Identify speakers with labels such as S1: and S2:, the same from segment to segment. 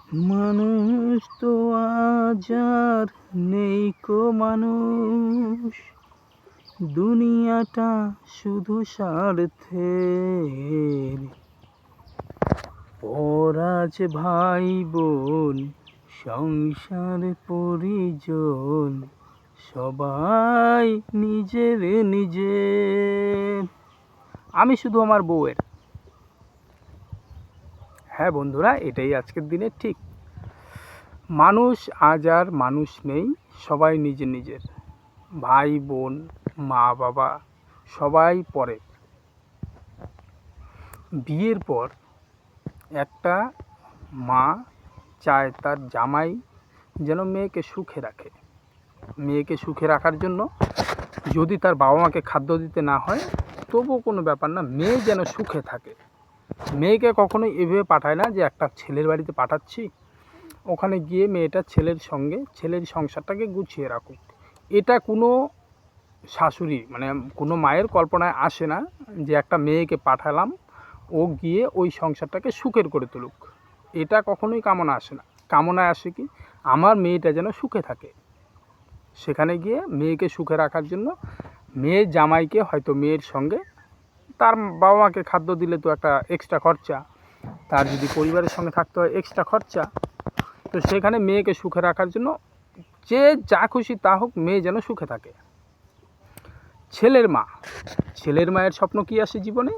S1: মানুষ তো আজ আর নেই কো মানুষ, দুনিয়াটা শুধু স্বার্থের। পরাজ ভাই বোন সংসার পরিজন সবাই নিজের নিজের। আমি শুধু আমার বউয়ের। হ্যাঁ বন্ধুরা, এটাই আজকের দিনে ঠিক। মানুষ আজ আর মানুষ নেই, সবাই নিজের নিজের। ভাই বোন মা বাবা সবাই পরে। বিয়ের পর একটা মা চায় তার জামাই যেন মেয়েকে সুখে রাখে। মেয়েকে সুখে রাখার জন্য যদি তার বাবা মাকে খাদ্য দিতে না হয় তবুও কোনো ব্যাপার না, মেয়ে যেন সুখে থাকে। মেয়েকে কখনোই এভাবে পাঠায় না যে একটা ছেলের বাড়িতে পাঠাচ্ছি, ওখানে গিয়ে মেয়েটা ছেলের সঙ্গে ছেলের সংসারটাকে গুছিয়ে রাখুক। এটা কোনো শাশুড়ি মানে কোনো মায়ের কল্পনায় আসে না যে একটা মেয়েকে পাঠালাম ও গিয়ে ওই সংসারটাকে সুখের করে তুলুক। এটা কখনোই কামনা আসে না। কামনায় আসে কি, আমার মেয়েটা যেন সুখে থাকে। সেখানে গিয়ে মেয়েকে সুখে রাখার জন্য মেয়ের জামাইকে হয়তো মেয়ের সঙ্গে তার বাবা মাকে খাদ্য দিলে তো একটা এক্সট্রা খরচা, তার যদি পরিবারের সঙ্গে থাকতে হয় এক্সট্রা খরচা। তো সেখানে মেয়েকে সুখে রাখার জন্য যে যা খুশি তা হোক, মেয়ে যেন সুখে থাকে। ছেলের মায়ের স্বপ্ন কী আসে জীবনে?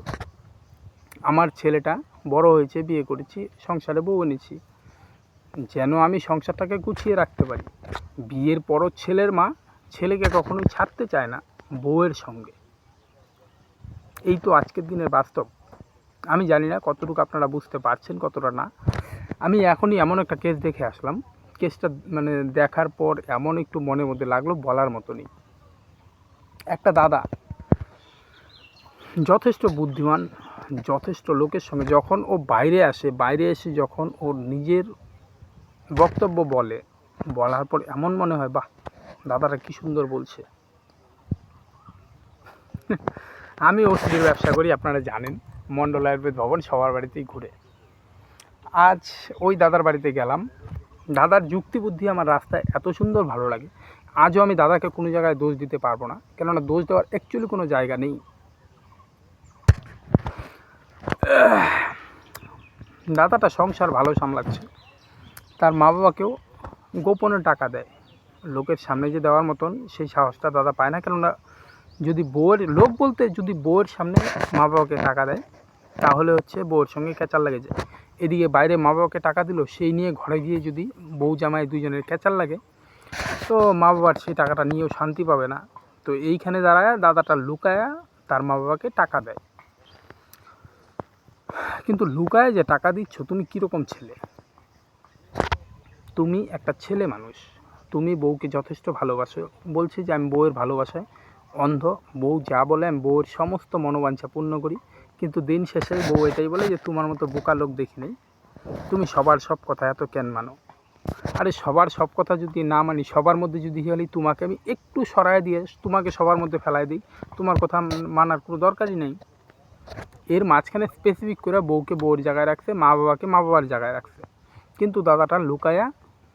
S1: আমার ছেলেটা বড় হয়েছে, বিয়ে করেছি, সংসারে বউ এনেছি, যেন আমি সংসারটাকে গুছিয়ে রাখতে পারি। বিয়ের পরও ছেলের মা ছেলেকে কখনোই ছাড়তে চায় না বউয়ের সঙ্গে। এই তো আজকের দিনের বাস্তব। আমি জানি না কতটুকু আপনারা বুঝতে পারছেন, কতটা না। আমি এখনই এমন একটা কেস দেখে আসলাম, কেসটা মানে দেখার পর এমন একটু মনের মধ্যে লাগলো বলার মতনই। একটা দাদা যথেষ্ট বুদ্ধিমান, যথেষ্ট লোকের সঙ্গে যখন ও বাইরে এসে যখন ওর নিজের বক্তব্য বলার পর এমন মনে হয়, বাহ, দাদাটা কি সুন্দর বলছে। আমি ওষুধের ব্যবসা করি, আপনারা জানেন, মণ্ডল আয়ুর্বেদ ভবন সবার বাড়িতেই ঘুরে। আজ ওই দাদার বাড়িতে গেলাম। দাদার যুক্তি বুদ্ধি আমার রাস্তায় এত সুন্দর ভালো লাগে। আজও আমি দাদাকে কোনো জায়গায় দোষ দিতে পারবো না, কেননা দোষ দেওয়ার অ্যাকচুয়ালি কোনো জায়গা নেই। দাদাটা সংসার ভালো সামলাচ্ছে, তার মা বাবাকেও গোপনে টাকা দেয়। লোকের সামনে যে দেওয়ার মতন সেই সাহসটা দাদা পায় না, কেননা যদি বউয়ের সামনে মা বাবাকে টাকা দেয় তাহলে হচ্ছে বউয়ের সঙ্গে ক্যাচাল লেগে যায়। এদিকে বাইরে মা বাবাকে টাকা দিল, সেই নিয়ে ঘরে গিয়ে যদি বউ জামাই দুজনের ক্যাচাল লাগে তো মা বাবার সেই টাকাটা নিয়েও শান্তি পাবে না। তো এইখানে দাঁড়ায় দাদাটা লুকায়া তার মা বাবাকে টাকা দেয়। কিন্তু লুকায় যে টাকা দিচ্ছ, তুমি কীরকম ছেলে? তুমি একটা ছেলে মানুষ, তুমি বউকে যথেষ্ট ভালোবাসো। বলছি যে আমি বউয়ের ভালোবাসায় অন্ধ, বউ যা বলে আমি বউয়ের সমস্ত মনোবাঞ্ছা পূর্ণ করি, কিন্তু দিন শেষে বউ এটাই বলে যে তোমার মতো বোকা লোক দেখি নেই, তুমি সবার সব কথা এত কেন মানো? আরে সবার সব কথা যদি না মানি, সবার মধ্যে যদি হলে তোমাকে আমি একটু সরায় দিয়ে তোমাকে সবার মধ্যে ফেলাই দিই, তোমার কথা মানার কোনো দরকারই নেই। এর মাঝখানে স্পেসিফিক করে বউকে বউয়ের জায়গায় রাখছে, মা বাবাকে মা বাবার জায়গায় রাখছে। কিন্তু দাদাটা লুকায়া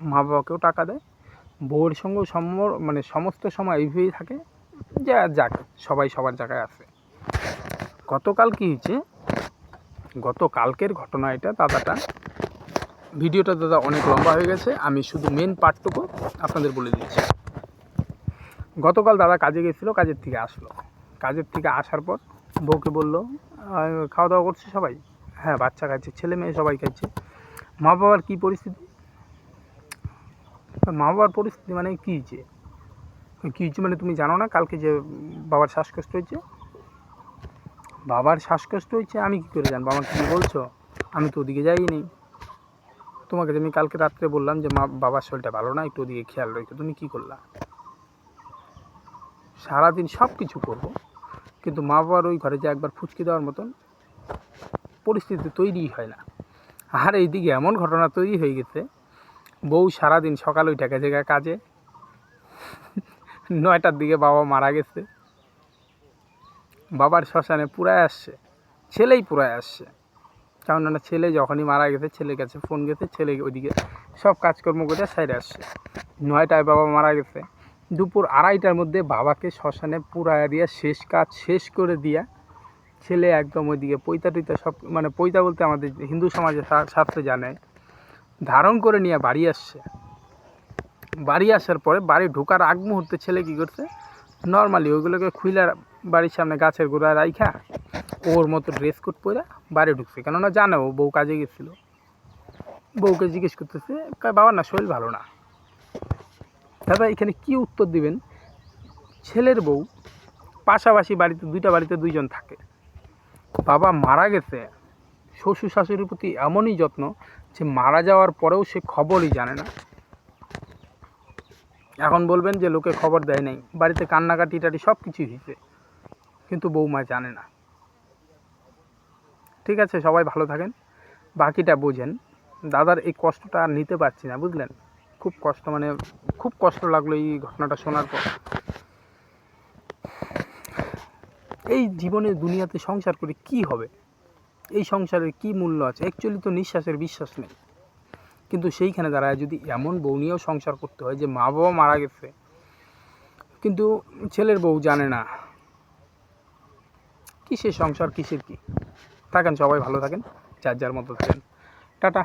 S1: মা বাবাকেও টাকা দেয়, বউয়ের সঙ্গেও সমস্ত সময় এইভাবেই থাকে, যা যাক সবাই সবার জায়গায় আছে। গতকাল কী হয়েছে, গতকালকের ঘটনা এটা। ভিডিওটা দাদা অনেক লম্বা হয়ে গেছে, আমি শুধু মেন পার্টটুকু আপনাদের বলে দিচ্ছি। গতকাল দাদা কাজে গেছিলো, কাজের থেকে আসার পর বউকে বললো, খাওয়া দাওয়া করছে সবাই? হ্যাঁ, বাচ্চা খাচ্ছে, ছেলে মেয়ে সবাই খাচ্ছে। মা বাবার কী পরিস্থিতি? মা বাবার পরিস্থিতি মানে কী হয়েছে মানে তুমি জানো না কালকে যে বাবার শ্বাসকষ্ট হয়েছে? বাবার শ্বাসকষ্ট হয়েছে আমি কী করে জানবো? আমাকে কী বলছো? আমি তো ওদিকে যাইনি। তোমাকে আমি কালকে রাত্রে বললাম যে বাবার শরীরটা ভালো না, একটু ওদিকে খেয়াল রেখো। তুমি কী করলা? সারাদিন সব কিছু করবো, কিন্তু মা বাবার ওই ঘরে যে একবার ফুচকি দেওয়ার মতন পরিস্থিতি তৈরি হয় না। আর এইদিকে এমন ঘটনা তৈরি হয়ে গেছে, বউ সারাদিন সকালে ওইটা কাজে 9টার দিকে বাবা মারা গেছে, বাবার শ্মশানে পুরায় আসছে, ছেলেই পুরায় আসছে। কেননা ছেলে যখনই মারা গেছে, ছেলের কাছে ফোন গেছে, ছেলে ওইদিকে সব কাজকর্ম করে সাইডে আসছে। 9টায় বাবা মারা গেছে, দুপুর 2:30টার মধ্যে বাবাকে শ্মশানে পুরাইয়া দিয়া শেষ কাজ শেষ করে দিয়া ছেলে একদম ওইদিকে পৈতা টৈতা সব, মানে পৈতা বলতে আমাদের হিন্দু সমাজে শাস্ত্রে জানে, ধারণ করে নিয়ে বাড়ি আসছে। বাড়ি আসার পরে বাড়ি ঢোকার আগ মুহূর্তে ছেলে কী করছে, নর্মালি ওইগুলোকে খুইলা বাড়ির সামনে গাছের গোড়ায় রাইখা ওর মতো ড্রেস কোট পরে বাড়ি ঢুকছে। কেননা জানে ও বউ কাজে গেছিলো। বউকে জিজ্ঞেস করতেছে, বাবার না শরীর ভালো না। দাদা এখানে কি উত্তর দিবেন? ছেলের বউ পাশাপাশি বাড়িতে, 2টা বাড়িতে 2জন থাকে। বাবা মারা গেছে, শ্বশুর শাশুড়ির প্রতি এমনই যত্ন যে মারা যাওয়ার পরেও সে খবরই জানে না। এখন বলবেন যে লোকে খবর দেয় নাই, বাড়িতে কান্নাকাটি টাটি সব কিছুই হয়েছে, কিন্তু বৌমা জানে না। ঠিক আছে, সবাই ভালো থাকেন, বাকিটা বোঝেন। দাদার এই কষ্টটা আর নিতে পারছি না, বুঝলেন? খুব কষ্ট, মানে খুব কষ্ট লাগলো এই ঘটনাটা শোনার পর। এই জীবনে দুনিয়াতে সংসার করে কি হবে? এই সংসারের কি মূল্য আছে? অ্যাকচুয়ালি তো নিঃশ্বাসের বিশ্বাস নেই, কিন্তু সেইখানে দাঁড়ায় যদি এমন বউ নিয়েও সংসার করতে হয় যে মা বাবা মারা গেছে কিন্তু ছেলের বউ জানে না, কিসের সংসার, কিসের কি? থাকেন, সবাই ভালো থাকেন, যার যার মতো থাকেন, টাটা।